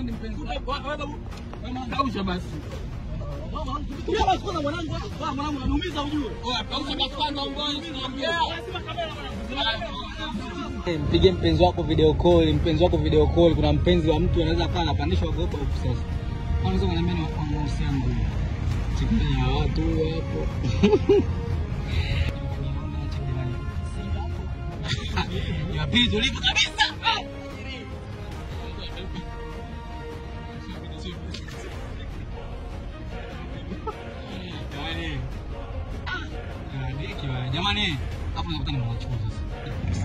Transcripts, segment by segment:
wewe ni mpenzi wako. Kausha basi. Kia basi kwa mwanangu. Mwanangu anaumiza ujue. Kausha basi kwanza ongoi usiongea. Lazima kamera mwanangu. Mpige mpenzi wako video call, mpenzi wako video call. Kuna mpenzi wa mtu anaweza kaa anapandishwa gopa huko sasa. Kwanza kuna mimi na mahusiano huko. Chikini ya watu hapo. Ya pili tulipo kabisa. Jamani, hapo nakutana na wachukua sasa.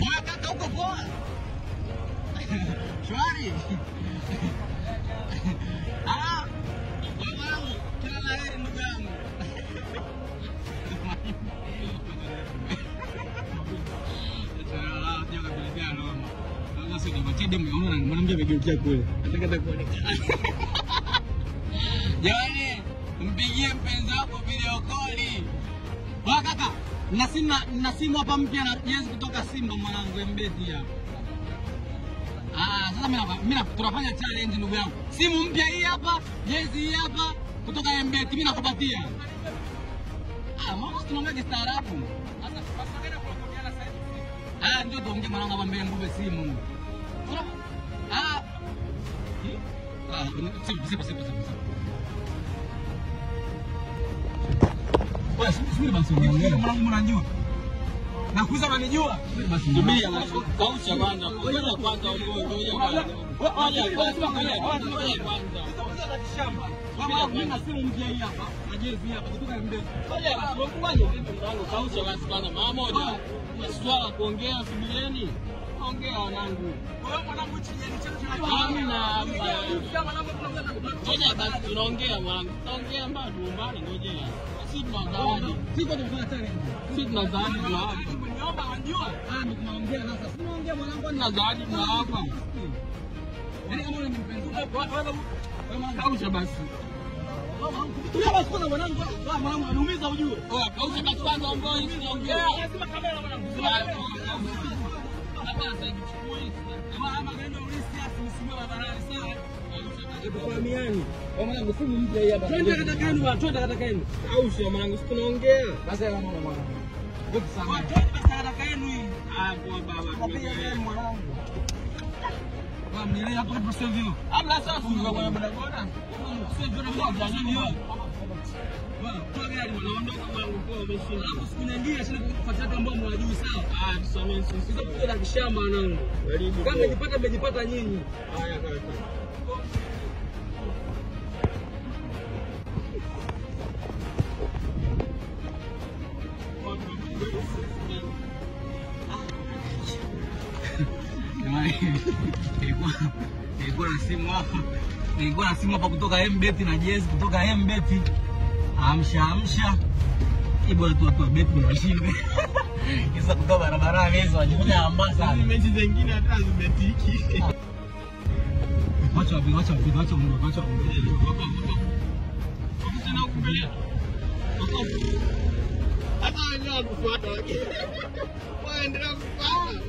Moyo kaka uko poa. Shwari. Mwanangu, kila la heri ndugu yangu. Mwanamke amegeukia kule. Nataka kuonekana. Jamani, mpigie mpenzi wako video call. Wa kaka, na simu hapa mpya na jezi kutoka Simba mwanangu Mbeti hapa. Sasa mimi tunafanya challenge ndugu yangu. Simu mpya hii hapa, jezi hii hapa kutoka Mbeti mimi nakupatia. Mama tunaongea kistaarabu. Sasa tunapaswa kuongeana sasa. Ndio tuongee mwanangu hapa mbele ngombe simu. Sipa. Wewe subiri basi unaongea mwanangu unanijua. Nakuuliza unanijua? Subiri kausha kwanza. Ngoja kwanza kama mimi na simu mpya hii hapa, na jezi hapa kutoka Mbezi. Ngoja kausha basi kwanza mara moja. Swala kuongea subirini. Ongea wanangu. Wewe mwanangu chini chako hamna. Ngoja basi tunaongea mwanangu. Tunaongea mbona tuombane ngoja. Sisi tunazawadi. Siko tunafanya challenge. Sisi tunazawadi kwa hapa. Niomba wanjua. Ndio tunaongea sasa. Tunaongea mwanangu na zawadi kwa hapa. Yaani kama wewe ni mpenzi wako, kausha basi. Tulia basi kwa mwanangu. Mwanangu anaumiza ujue. Kausha basi kwanza ongoi usiongea. Lazima kamera mwanangu. Tufahamiani. Mwanangu simu mpya hii hapa. Twende kata kenu. Kausha mwanangu tunaongea. Basi ya mama mwanangu. Vipi sana? Twende kata kenu hii. Kwa baba. Napiga kenu mwanangu. Baba mnielewa hapo hapo sio hivyo. Hamna sasa kwa bwana boda. Sio hivyo na mimi hiyo. Kwa gari wanaondoka mwanangu kwa umeshinda. Hapo sikunaingia shida kufuatia watu ambao mwajui sawa. Tusamee sisi. Sio kuja na kishamba mwanangu. Kama mmejipata nyinyi. Haya kaka. Nilikuwa na simu hapa kutoka Mbeti na jezi kutoka Mbeti. Amsha. Ibo tu Mbeti na shinde. Kisa kutoka barabarani hizo wajifanya ambasa. Ni mechi zingine hata zimetiki. Wacha Tena kumbele. Hata wenyewe kufuata. Waendelea kufuata.